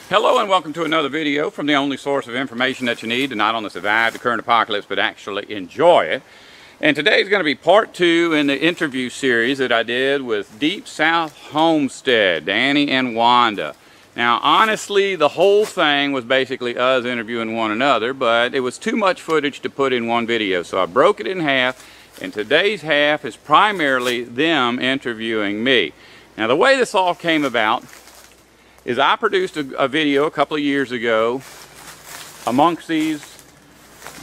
Hello and welcome to another video from the only source of information that you need to not only survive the current apocalypse but actually enjoy it. And today is going to be part 2 in the interview series that I did with Deep South Homestead, Danny and Wanda. Now honestly, the whole thing was basically us interviewing one another, but it was too much footage to put in one video, so I broke it in half, and today's half is primarily them interviewing me. Now the way this all came about is I produced a video a couple of years ago amongst these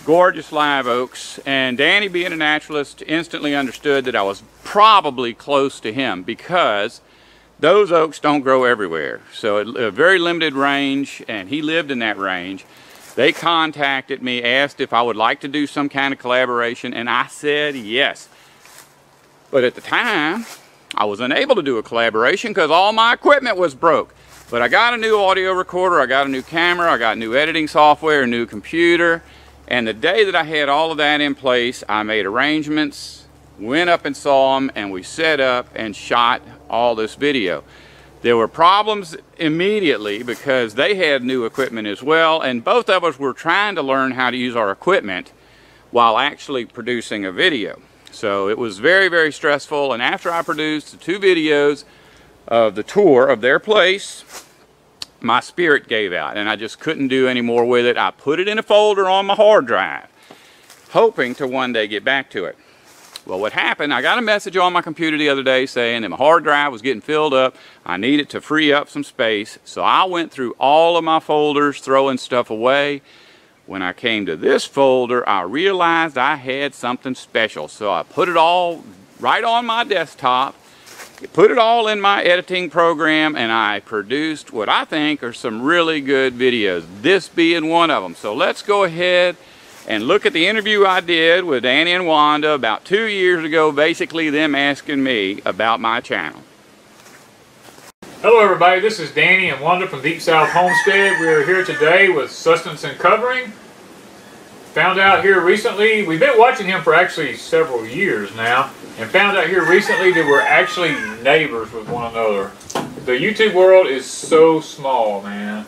gorgeous live oaks, and Danny, being a naturalist, instantly understood that I was probably close to him because those oaks don't grow everywhere. So a very limited range, and he lived in that range. They contacted me, asked if I would like to do some kind of collaboration, and I said yes. But at the time, I was unable to do a collaboration because all my equipment was broke. But I got a new audio recorder, I got a new camera, I got new editing software, a new computer, and the day that I had all of that in place, I made arrangements, went up and saw them, and we set up and shot all this video. There were problems immediately because they had new equipment as well, and both of us were trying to learn how to use our equipment while actually producing a video. So it was very, very stressful, and after I produced the 2 videos of the tour of their place, my spirit gave out and I just couldn't do any more with it. I put it in a folder on my hard drive, hoping to one day get back to it. Well, what happened, I got a message on my computer the other day saying that my hard drive was getting filled up. I needed to free up some space, so I went through all of my folders, throwing stuff away. When I came to this folder, I realized I had something special, so I put it all right on my desktop, put it all in my editing program, and I produced what I think are some really good videos, this being one of them. So let's go ahead and look at the interview I did with Danny and Wanda about 2 years ago, basically them asking me about my channel. Hello everybody, this is Danny and Wanda from Deep South Homestead. We are here today with Subsistence and Covering. Found out here recently, we've been watching him for actually several years now, and found out here recently that we're actually neighbors with one another. The YouTube world is so small, man.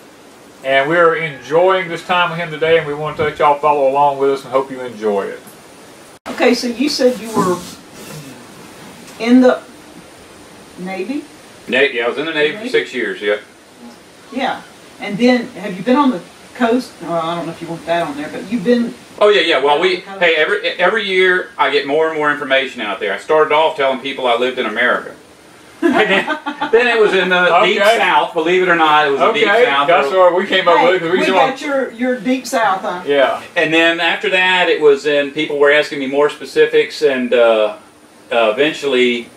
And we're enjoying this time with him today, and we want to let y'all follow along with us and hope you enjoy it. Okay, so you said you were in the Navy? Yeah, I was in the Navy for 6 years, yeah. Yeah. And then, have you been on the coast? Well, I don't know if you want that on there, but you've been... Oh yeah. Well, hey, every year I get more and more information out there. I started off telling people I lived in America. And then it was in the Deep South, believe it or not, it was the Deep South. That's what we came up with. We got your Deep South, huh? Yeah. And then after that, it was in, people were asking me more specifics, and eventually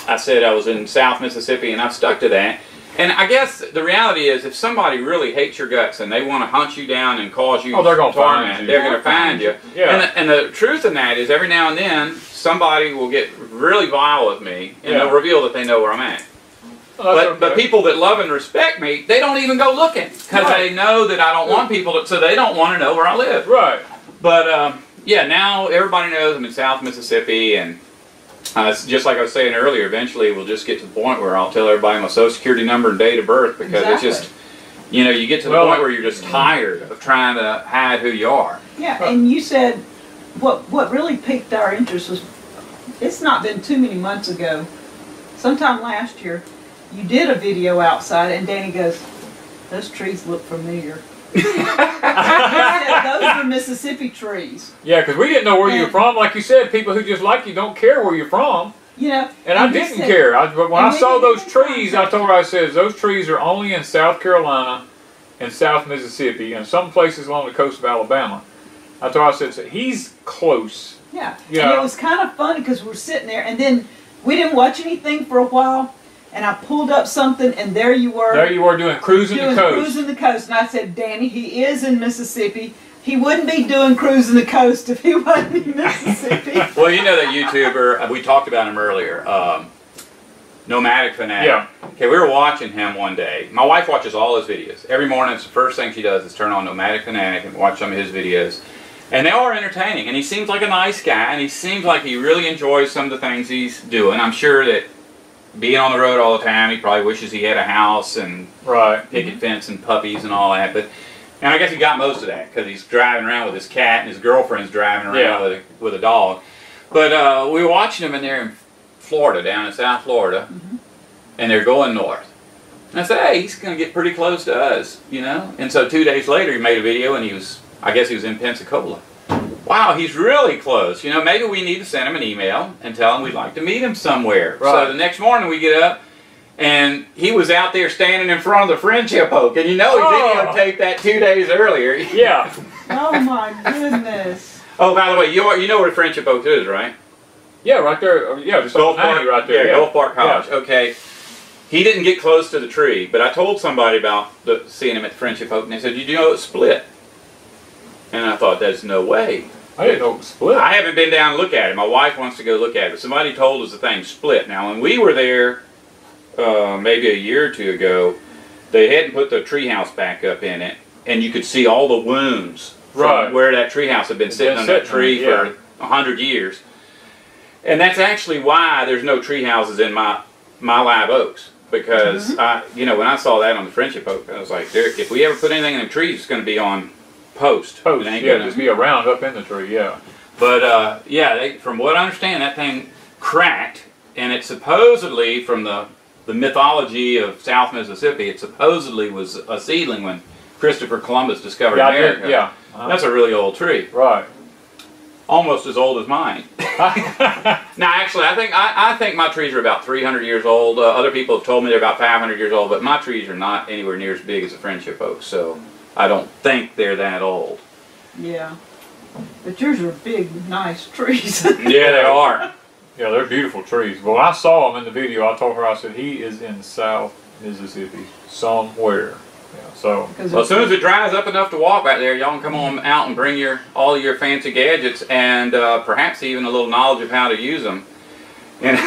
I said I was in South Mississippi, and I stuck to that. And I guess the reality is, if somebody really hates your guts and they want to hunt you down and cause you they're going to find you. They're going to find you. Yeah. And the truth in that is, every now and then, somebody will get really vile with me, and they'll reveal that they know where I'm at. Well, but people that love and respect me, they don't even go looking, because they know that I don't want people to, so they don't want to know where I live. Right. But yeah, now everybody knows I'm in South Mississippi, and just like I was saying earlier, eventually we'll just get to the point where I'll tell everybody my social security number and date of birth, because it's just, you know, you get to the point where you're just tired of trying to hide who you are. Yeah, and you said what really piqued our interest was, it's not been too many months ago, sometime last year, you did a video outside, and Danny goes, "Those trees look familiar." He said those are Mississippi trees. Yeah, because we didn't know where you were from. Like you said, people who just like you don't care where you're from. You know, and I didn't care. But when I saw those trees, I told her, I said, those trees are only in South Carolina and South Mississippi and some places along the coast of Alabama. I told her, I said, he's close. Yeah, and it was kind of funny because we're sitting there, and then we didn't watch anything for a while, and I pulled up something, and there you were. There you were doing Cruising the Coast. Cruising the Coast, and I said, Danny, he is in Mississippi. He wouldn't be doing Cruising the Coast if he wasn't in Mississippi. Well, you know that YouTuber, we talked about him earlier, Nomadic Banana. Yeah. Okay, we were watching him one day. My wife watches all his videos. Every morning, it's the first thing she does is turn on Nomadic Banana and watch some of his videos. And they are entertaining, and he seems like a nice guy, and he seems like he really enjoys some of the things he's doing. I'm sure that being on the road all the time, he probably wishes he had a house and picket fence and puppies and all that. And I guess he got most of that because he's driving around with his cat and his girlfriend's driving around with a dog. But we were watching him in there in Florida, down in South Florida, and they're going north. And I said, hey, he's going to get pretty close to us, you know. And so 2 days later, he made a video, and I guess he was in Pensacola. Wow, he's really close. You know, maybe we need to send him an email and tell him we'd like to meet him somewhere. Right. So the next morning we get up, and he was out there standing in front of the Friendship Oak. And you know he videotaped that 2 days earlier. Yeah. Oh my goodness. Oh, by the way, you know where Friendship Oak is, right? Yeah, right there. Yeah, just Gulf Park right there. Yeah, Gulf Park College. Yeah. Okay. He didn't get close to the tree, but I told somebody about seeing him at the Friendship Oak, and they said, "Did you know it split?" And I thought, "There's no way." I didn't know it split. I haven't been down to look at it. My wife wants to go look at it. But somebody told us the thing split. Now, when we were there, maybe a year or two ago, they hadn't put the treehouse back up in it, and you could see all the wounds from where that treehouse had been sitting on that tree for 100 years. And that's actually why there's no tree houses in my live oaks. Because, you know, when I saw that on the Friendship Oak, I was like, if we ever put anything in the trees, it's going to be on post. Post, just be around up in the tree, But, yeah, from what I understand, that thing cracked, and it supposedly, from the mythology of South Mississippi, it supposedly was a seedling when Christopher Columbus discovered America. That's a really old tree. Right. Almost as old as mine. Now, actually, I think my trees are about 300 years old. Other people have told me they're about 500 years old, but my trees are not anywhere near as big as a Friendship Oak, so I don't think they're that old. Yeah, but yours are big, nice trees. Yeah, they are. Yeah, they're beautiful trees. Well, I saw him in the video. I told her, I said, he is in South Mississippi somewhere. Yeah, so well, as soon as it dries up enough to walk back there, y'all can come on out and bring all your fancy gadgets and perhaps even a little knowledge of how to use them. And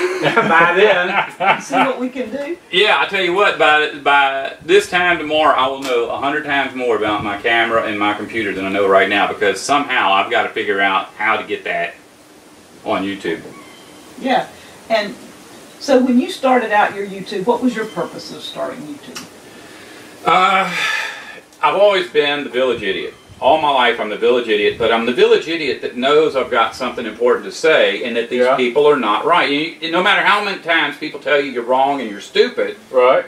by then, see what we can do. Yeah, I tell you what, by this time tomorrow, I will know 100 times more about my camera and my computer than I know right now, because somehow I've got to figure out how to get that on YouTube. Yeah, and so when you started out your YouTube, what was your purpose of starting YouTube? I've always been the village idiot. All my life I'm the village idiot, but I'm the village idiot that knows I've got something important to say and that these people are not right. No matter how many times people tell you you're wrong and you're stupid, right?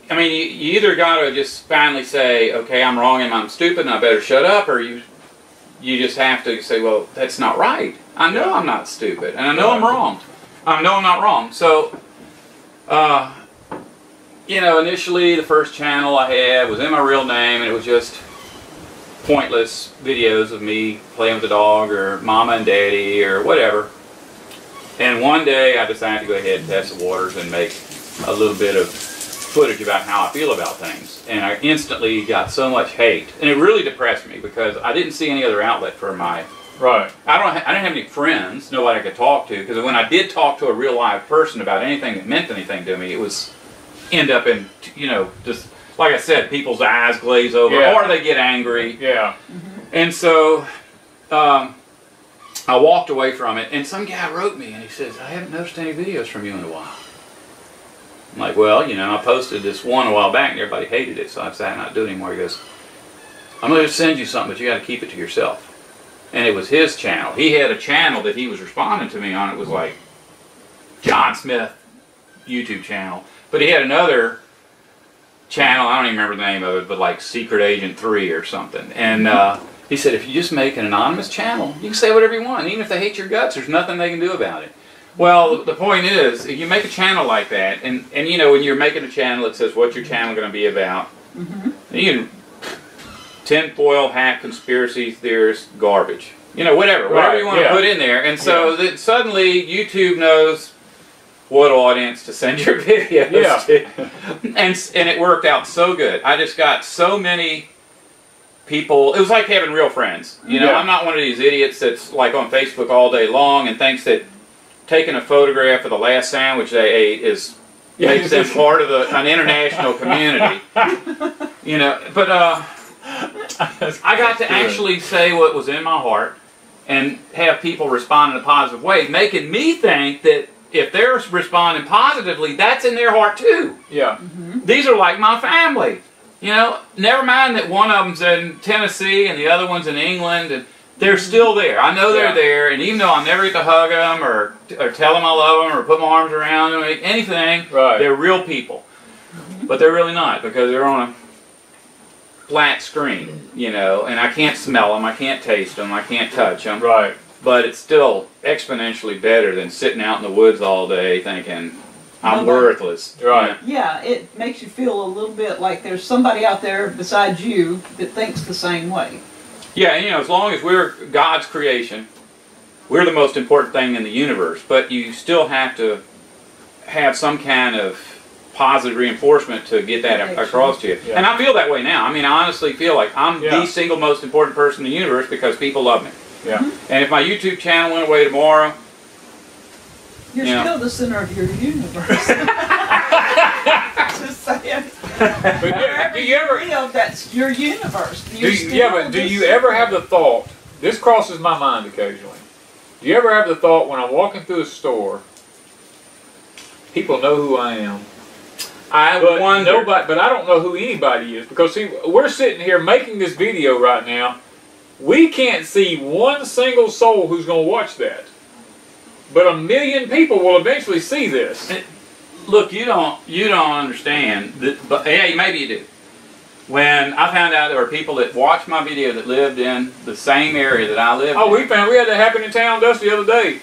I mean, you either got to just finally say, okay, I'm wrong and I'm stupid and I better shut up, or you just have to say, well, that's not right. I know I'm not stupid, and I know I'm wrong. I know I'm not wrong. So, you know, initially the first channel I had was in my real name, and it was just pointless videos of me playing with the dog or mama and daddy or whatever. And one day I decided to go ahead and test the waters and make a little bit of footage about how I feel about things. And I instantly got so much hate, and it really depressed me because I didn't see any other outlet for my... Right. I didn't have any friends, nobody I could talk to, because when I did talk to a real live person about anything that meant anything to me, it was end up in, you know, just like I said, people's eyes glaze over, or they get angry. Yeah. And so I walked away from it, and some guy wrote me, and he says, I haven't noticed any videos from you in a while. I'm like, well, you know, I posted this one a while back, and everybody hated it, so I decided not to do it anymore. He goes, I'm going to send you something, but you got to keep it to yourself. And it was his channel. He had a channel that he was responding to me on. It was like John Smith YouTube channel. But he had another channel, I don't even remember the name of it, but like Secret Agent 3 or something. And he said, if you just make an anonymous channel, you can say whatever you want. Even if they hate your guts, there's nothing they can do about it. Well, the point is, if you make a channel like that, and you know, when you're making a channel, it says, what's your channel going to be about? You can tinfoil hat, conspiracy theorist, garbage. You know, whatever you want to put in there. And so that suddenly YouTube knows what audience to send your videos to. And it worked out so good. I just got so many people. It was like having real friends. You know, I'm not one of these idiots that's like on Facebook all day long and thinks that taking a photograph of the last sandwich they ate makes them part of an international community. You know, but I got to actually say what was in my heart and have people respond in a positive way, making me think that if they're responding positively, that's in their heart too. Yeah. These are like my family. You know, never mind that one of them's in Tennessee and the other one's in England, and they're still there. I know they're there, and even though I never get to hug them or tell them I love them or put my arms around them, anything, they're real people. But they're really not, because they're on a flat screen, you know, and I can't smell them, I can't taste them, I can't touch them. Right. But it's still exponentially better than sitting out in the woods all day thinking, I'm worthless. Right. Yeah, it makes you feel a little bit like there's somebody out there besides you that thinks the same way. Yeah, and you know, as long as we're God's creation, we're the most important thing in the universe, but you still have to have some kind of positive reinforcement to get that across to you. Yeah. And I feel that way now. I mean, I honestly feel like I'm the single most important person in the universe because people love me. Yeah. And if my YouTube channel went away tomorrow, you're still the center of your universe. Just saying. But yeah, do you ever? That's your universe. Do you ever have the thought? This crosses my mind occasionally. Do you ever have the thought when I'm walking through a store? People know who I am. But I don't know who anybody is, because see, we're sitting here making this video right now. We can't see one single soul who's going to watch that. But 1 million people will eventually see this. Look, you don't understand. But hey, maybe you do. When I found out there were people that watched my video that lived in the same area that I lived in. We had that happen in town just the other day.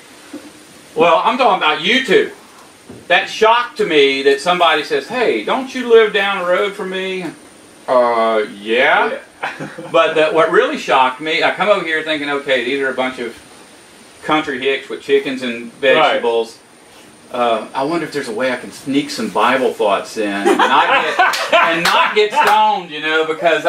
Well, I'm talking about YouTube. That shocked to me that somebody says, "Hey, don't you live down the road from me?" Yeah. But what really shocked me, I come over here thinking, okay, these are a bunch of country hicks with chickens and vegetables. I wonder if there's a way I can sneak some Bible thoughts in and not get stoned, you know, because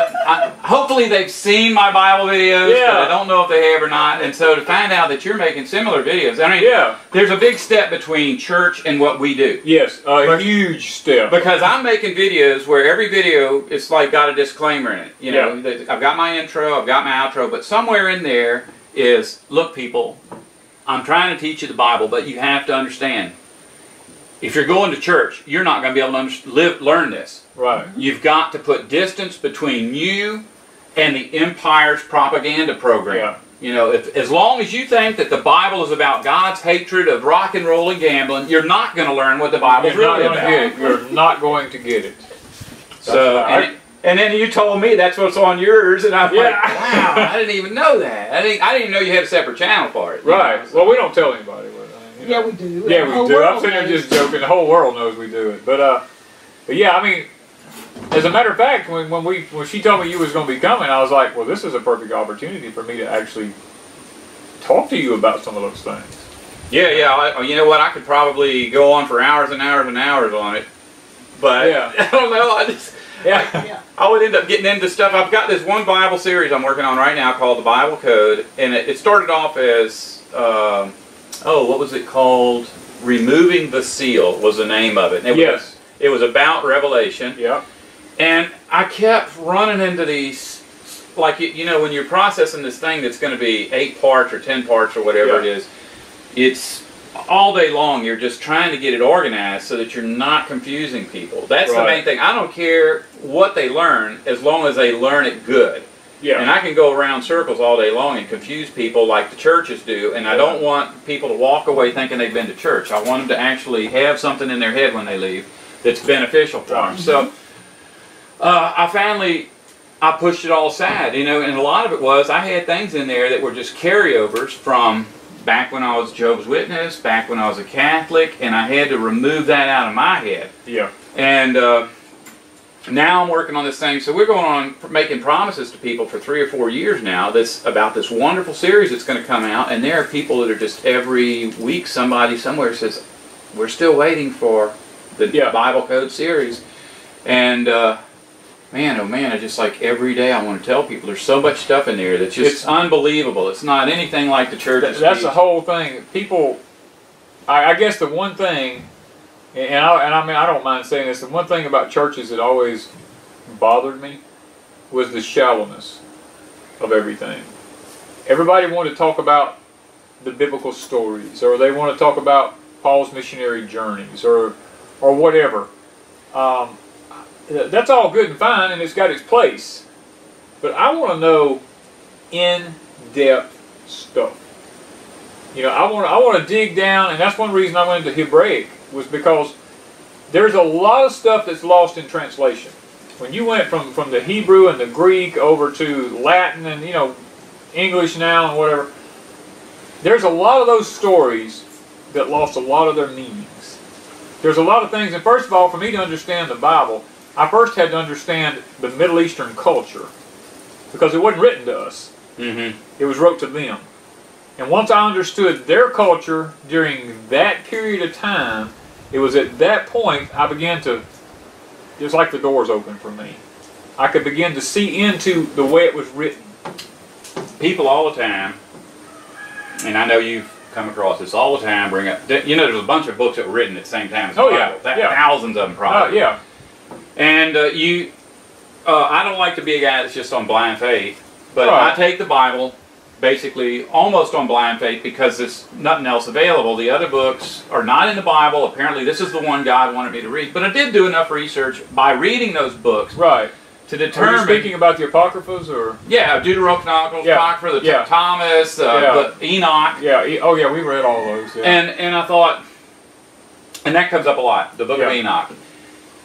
hopefully they've seen my Bible videos, but I don't know if they have or not. And so to find out that you're making similar videos, I mean, there's a big step between church and what we do. Yes, a huge step. Because I'm making videos where every video, it's like got a disclaimer in it. You know, I've got my intro, I've got my outro, but somewhere in there is, look people, I'm trying to teach you the Bible, but you have to understand, if you're going to church, you're not going to be able to learn this. Right. You've got to put distance between you and the empire's propaganda program. Yeah. You know, as long as you think that the Bible is about God's hatred of rock and roll and gambling, you're not going to learn what the Bible's really about. You're not going to get it. So, and then you told me that's what's on yours, and I'm like, wow, I didn't even know that. I didn't even know you had a separate channel for it. Right. So. Well, we don't tell anybody. Yeah, we do. Yeah, we do. I'm sitting there just joking. The whole world knows we do it. But yeah, I mean, as a matter of fact, when she told me you was going to be coming, I was like, well, this is a perfect opportunity for me to actually talk to you about some of those things. Yeah. You know what? I could probably go on for hours and hours and hours on it. But I don't know. I would end up getting into stuff. I've got this one Bible series I'm working on right now called the Bible Code, and it started off as what was it called? Removing the Seal was the name of it. It was about Revelation. Yeah. And I kept running into these, like, you know, when you're processing this thing that's going to be 8 parts or 10 parts or whatever it is, it's all day long you're just trying to get it organized so that you're not confusing people. That's the main thing. I don't care what they learn as long as they learn it good. Yeah. And I can go around circles all day long and confuse people like the churches do, and I don't want people to walk away thinking they've been to church. I want them to actually have something in their head when they leave that's beneficial for them. So I pushed it all aside, you know, and a lot of it was I had things in there that were just carryovers from back when I was Jehovah's Witness, back when I was a Catholic, and I had to remove that out of my head. Yeah. And now I'm working on this thing, so we're going on making promises to people for 3 or 4 years now about this wonderful series that's going to come out, and there are people that are just every week somebody somewhere says, we're still waiting for the Bible Code series. And man, oh man, I just like every day I want to tell people there's so much stuff in there that's just unbelievable. It's not anything like the church. That's the whole thing. People, I guess the one thing, and I mean, I don't mind saying this, the one thing about churches that always bothered me was the shallowness of everything. Everybody wanted to talk about the biblical stories, or they want to talk about Paul's missionary journeys, or whatever. That's all good and fine, and it's got its place. But I want to know in-depth stuff. You know, I want to dig down, and that's one reason I went into Hebraic, was because there's a lot of stuff that's lost in translation. When you went from the Hebrew and the Greek over to Latin and, you know, English now and whatever, there's a lot of those stories that lost a lot of their meanings. There's a lot of things, and first of all, for me to understand the Bible, I first had to understand the Middle Eastern culture, because it wasn't written to us. It was wrote to them. And once I understood their culture during that period of time, it was at that point I began to, just like the doors open for me. I could begin to see into the way it was written. People all the time, and I know you've come across this all the time, bring up, you know, there's a bunch of books that were written at the same time as the Bible. Thousands of them probably. Yeah. And I don't like to be a guy that's just on blind faith, but Right. I take the Bible basically almost on blind faith because there's nothing else available. The other books are not in the Bible. Apparently this is the one God wanted me to read. But I did do enough research by reading those books Right. to determine... Are you speaking about the Apocryphas, or? Yeah, Deuterocanonical, Apocrypha, the Thomas, the Enoch. Yeah. Oh yeah, we read all those. Yeah. And I thought, and that comes up a lot, the Book of Enoch.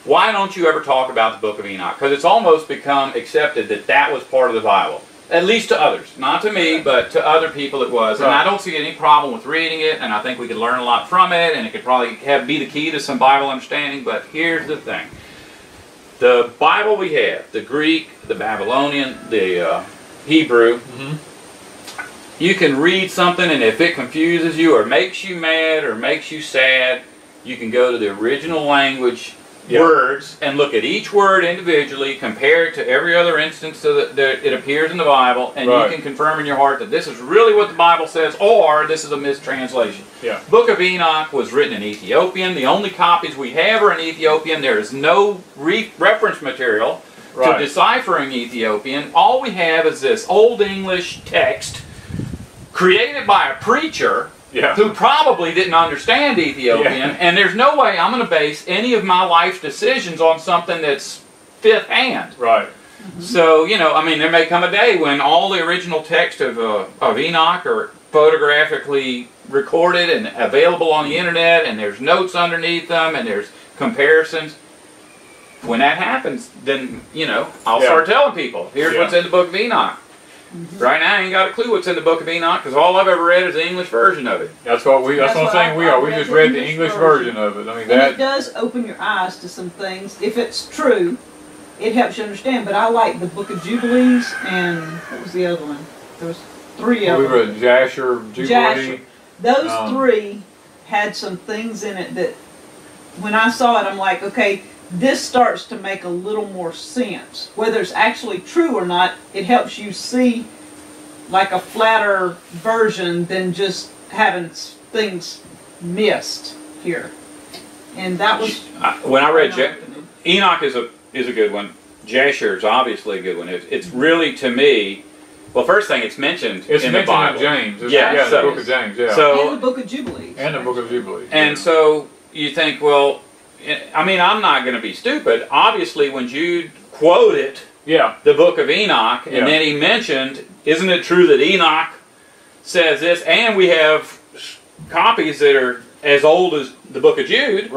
Why don't you ever talk about the Book of Enoch? Because it's almost become accepted that that was part of the Bible. At least to others. Not to me, but to other people it was. And I don't see any problem with reading it, and I think we could learn a lot from it, and it could probably be the key to some Bible understanding. But here's the thing. The Bible we have, the Greek, the Babylonian, the Hebrew, you can read something, and if it confuses you or makes you mad or makes you sad, you can go to the original language words and look at each word individually, compare it to every other instance so that it appears in the Bible, and you can confirm in your heart that this is really what the Bible says, or this is a mistranslation. Book of Enoch was written in Ethiopian. The only copies we have are in Ethiopian. There is no reference material to deciphering Ethiopian. All we have is this Old English text created by a preacher who probably didn't understand Ethiopian, and there's no way I'm going to base any of my life decisions on something that's fifth hand. So, you know, I mean, there may come a day when all the original text of Enoch are photographically recorded and available on the internet, and there's notes underneath them, and there's comparisons. When that happens, then, you know, I'll start telling people, here's what's in the Book of Enoch. Right now, I ain't got a clue what's in the Book of Enoch, because all I've ever read is the English version of it. That's what I'm saying we are. We just read the English version of it. I mean, and it does open your eyes to some things. If it's true, it helps you understand. But I like the Book of Jubilees, and what was the other one? There was three of them. We read Jasher, Jubilee. Jasher. Those three had some things in it that, when I saw it, I'm like, okay, this starts to make a little more sense. Whether it's actually true or not, it helps you see like a flatter version than just having things missed here. And that was... when I read Enoch is a good one. Jasher is obviously a good one. It's really, to me, well, first thing, it's mentioned in the Bible. In James. So, the Book of James, So, and the Book of Jubilees. And the Book of Jubilees. And so you think, well, I mean, I'm not going to be stupid. Obviously, when Jude quoted the Book of Enoch, and then he mentioned, isn't it true that Enoch says this, and we have copies that are as old as the Book of Jude,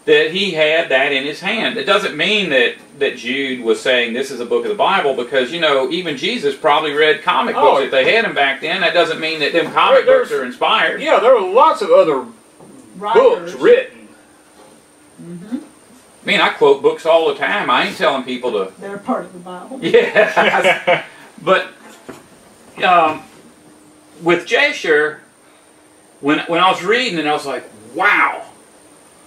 that he had that in his hand. It doesn't mean that Jude was saying this is a book of the Bible, because, you know, even Jesus probably read comic books if they had them back then. That doesn't mean that them comic books are inspired. Yeah, there were lots of other books written. I mean, I quote books all the time. I ain't telling people to... They're part of the Bible. Yeah. But with Jasher, when I was reading it, I was like, wow,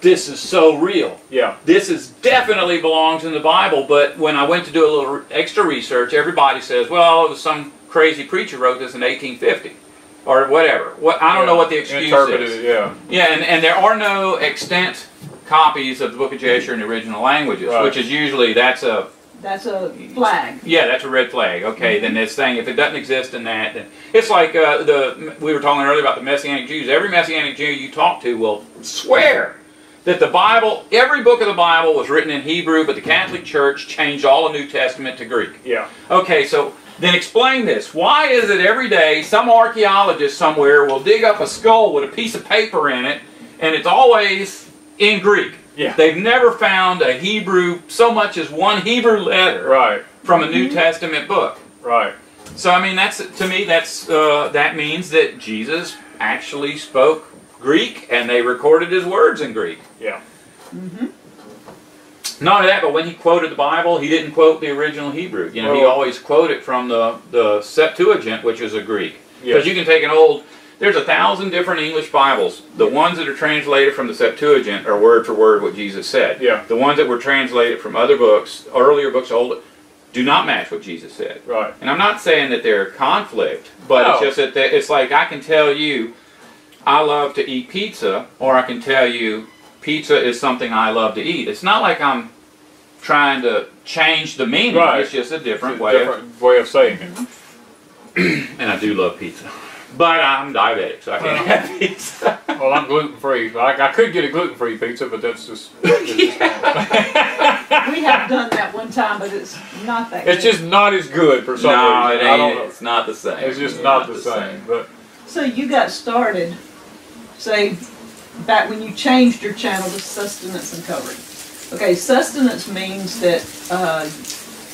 this is so real. This is definitely belongs in the Bible. But when I went to do a little extra research, everybody says, well, it was some crazy preacher wrote this in 1850. Or whatever. I don't know what the excuse is. And there are no extant copies of the Book of Jasher in the original languages, which is usually, that's That's a flag. Yeah, that's a red flag. Okay, then it's saying if it doesn't exist in that, then it's like we were talking earlier about the Messianic Jews. Every Messianic Jew you talk to will swear that the Bible, every book of the Bible was written in Hebrew, but the Catholic Church changed all the New Testament to Greek. Yeah. Okay, so then explain this. Why is it every day some archaeologist somewhere will dig up a skull with a piece of paper in it, and it's always in Greek? Yeah. They've never found a Hebrew, so much as one Hebrew letter from a New Testament book. Right. So I mean, that's, to me, that means that Jesus actually spoke Greek, and they recorded his words in Greek. Yeah. Not only that, but when he quoted the Bible, he didn't quote the original Hebrew. You know, he always quoted from the Septuagint, which is a Greek. Because you can take an old... There's 1,000 different English Bibles. The ones that are translated from the Septuagint are word for word what Jesus said. Yeah. The ones that were translated from other books, earlier books, older, do not match what Jesus said. Right. And I'm not saying that they're conflict, but it's just that it's like I can tell you I love to eat pizza, or I can tell you pizza is something I love to eat. It's not like I'm trying to change the meaning. Right. It's just a different way of saying it. And I do love pizza. But I'm diabetic, so I can't have pizza. Well, I'm gluten-free. I could get a gluten-free pizza, but that's just... We have done that one time, but it's not that good. It's just not as good for some reason. No, it ain't. I don't know. It's not the same. It's just not the same. But So you got started, say, back when you changed your channel to Sustenance and Covering. Okay, sustenance means that,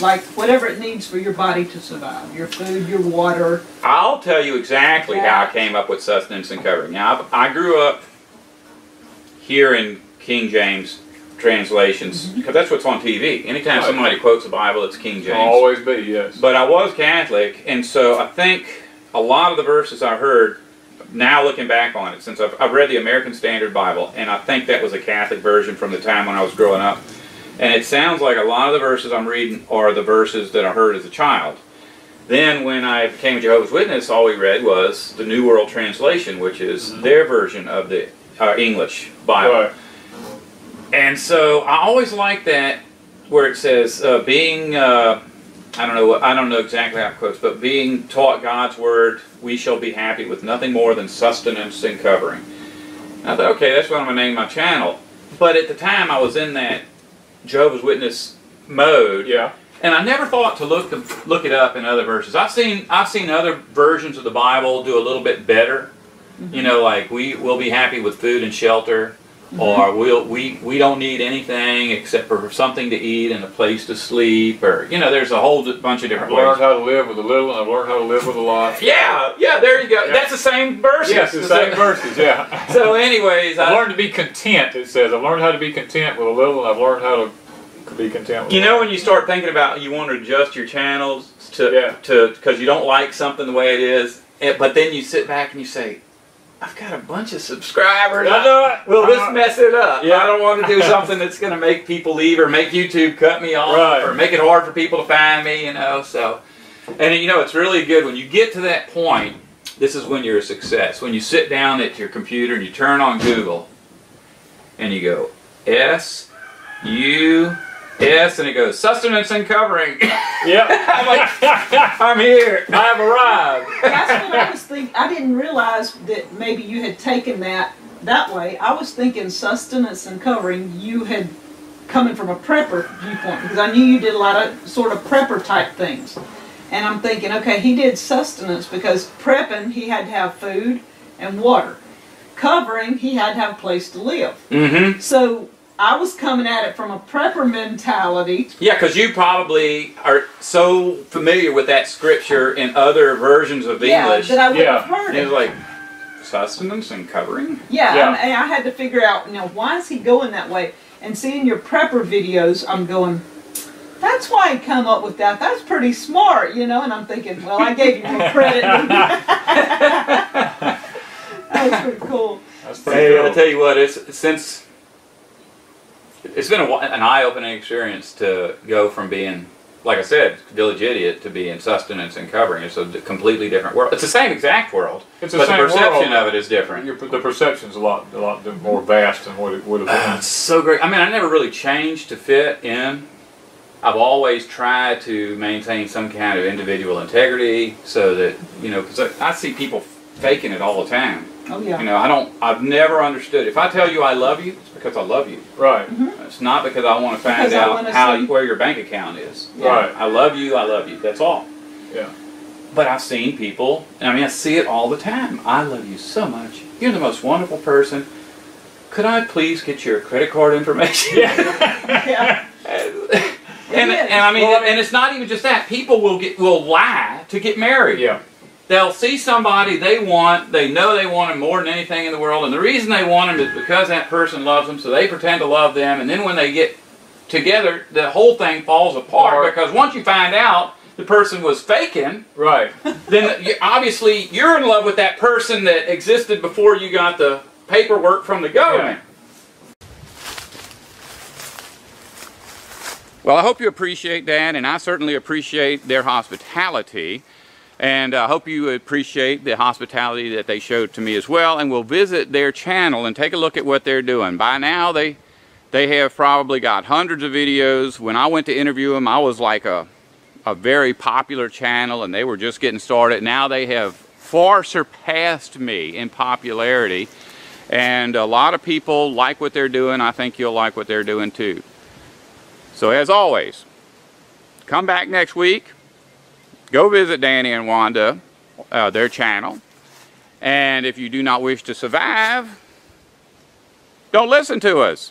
like, whatever it needs for your body to survive. Your food, your water. I'll tell you exactly how I came up with sustenance and covering. Now, I grew up here in King James translations, because that's what's on TV. Anytime somebody quotes the Bible, it's King James. Always be, yes. But I was Catholic, and so I think a lot of the verses I heard, now looking back on it, since I've read the American Standard Bible, and I think that was a Catholic version from the time when I was growing up. And it sounds like a lot of the verses I'm reading are the verses that I heard as a child. Then when I became a Jehovah's Witness, all we read was the New World Translation, which is their version of the English Bible. Right. And so I always like that where it says being, I don't know exactly how it quotes, but being taught God's word, we shall be happy with nothing more than sustenance and covering. And I thought, okay, that's what I'm going to name my channel. But at the time I was in that Jehovah's Witness mode, and I never thought to look it up in other verses. I've seen other versions of the Bible do a little bit better. You know, like we'll be happy with food and shelter, or we don't need anything except for something to eat and a place to sleep, or there's a whole bunch of different ways. I've learned how to live with a little, and I've learned how to live with a lot. Yeah, there you go. Yeah. That's the same verses. Yes, the same verses. Yeah. So, anyways, I've learned to be content. It says I've learned how to be content with a little, and I've learned how to be content with. When you start thinking about you want to adjust your channels to because you don't like something the way it is, but then you sit back and you say, I've got a bunch of subscribers. I know it. Will this mess it up? Yeah. I don't want to do something that's going to make people leave or make YouTube cut me off or make it hard for people to find me, So, and it's really good when you get to that point. This is when you're a success. When you sit down at your computer and you turn on Google and you go S-U-S and it goes sustenance and covering. Yep. I'm like, I'm here. I've arrived. That's what I was thinking. I didn't realize that maybe you had taken that way. I was thinking sustenance and covering, you had coming from a prepper viewpoint, because I knew you did a lot of sort of prepper type things. And I'm thinking, okay, he did sustenance because prepping, he had to have food and water. Covering, he had to have a place to live. So I was coming at it from a prepper mentality. Yeah, because you probably are so familiar with that scripture in other versions of English. That I would have heard it. It was like, sustenance and covering? Yeah. And I had to figure out, why is he going that way? And seeing your prepper videos, I'm going, that's why he come up with that. That's pretty smart, And I'm thinking, well, I gave you more credit. That was pretty cool. That's pretty cool. I'll tell you what, it's been an eye-opening experience to go from being, like I said, village idiot to being sustenance and covering. It's a completely different world. It's the same exact world, but the perception of it is different. The perception's a lot more vast than what it would have been. It's so great. I mean, I never really changed to fit in I've always tried to maintain some kind of individual integrity so that, you know, because I see people faking it all the time. Oh yeah. You know, I've never understood. If I tell you I love you, it's because I love you. Right. It's not because I want to find out where your bank account is. Right. I love you, that's all. Yeah. But I've seen people, I mean, I see it all the time. I love you so much. You're the most wonderful person. Could I please get your credit card information? Yeah. And I mean, and it's not even just that. People will lie to get married. Yeah. They'll see somebody they know they want them more than anything in the world, and the reason they want them is because that person loves them, so they pretend to love them, and then when they get together, the whole thing falls apart, because once you find out the person was faking, right, then obviously you're in love with that person that existed before you got the paperwork from the government. Yeah. Well, I hope you appreciate that, and I certainly appreciate their hospitality. And I hope you appreciate the hospitality that they showed to me as well. And we'll visit their channel and take a look at what they're doing. By now, they have probably got hundreds of videos. When I went to interview them, I was like a very popular channel, and they were just getting started. Now they have far surpassed me in popularity. And a lot of people like what they're doing. I think you'll like what they're doing too. So as always, come back next week. Go visit Danny and Wanda, their channel. And if you do not wish to survive, don't listen to us.